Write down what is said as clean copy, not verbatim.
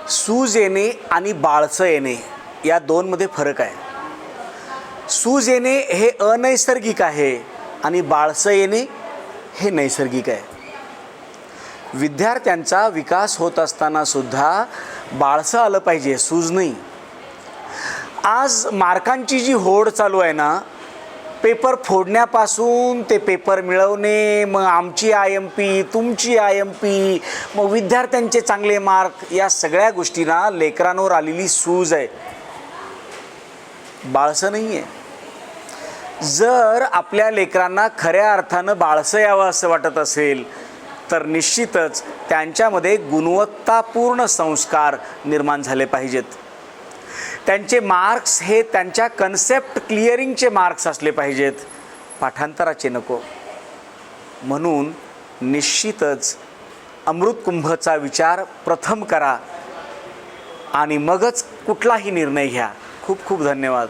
सूज येणे आणि बाळसं येणे या दोनमध्ये फरक आहे. सूज येणे हे अनैसर्गिक आहे आणि बाळसं येणे हे नैसर्गिक आहे. विद्यार्थ्यांचा विकास होत असताना सुद्धा बाळसं आलं पाहिजे, सूज नाही. आज मार्कांची जी होड चालू आहे ना, पेपर फोडण्यापासून ते पेपर मिळवणे, मग आमची IMP, तुमची IMP, मग विद्यार्थ्यांचे चांगले मार्क, या सगळ्या गोष्टींना लेकरांवर आलेली सूज आहे, बाळसं नाही आहे. जर आपल्या लेकरांना खऱ्या अर्थानं बाळसं यावं असं वाटत असेल तर निश्चितच त्यांच्यामध्ये गुणवत्तापूर्ण संस्कार निर्माण झाले पाहिजेत. त्यांचे मार्क्स हे त्यांच्या कन्सेप्ट क्लिअरिंगचे मार्क्स असले पाहिजेत, पाठांतराचे नको. म्हणून निश्चितच अमृतकुंभचा विचार प्रथम करा आणि मगच कुठलाही निर्णय घ्या. खूप खूप धन्यवाद.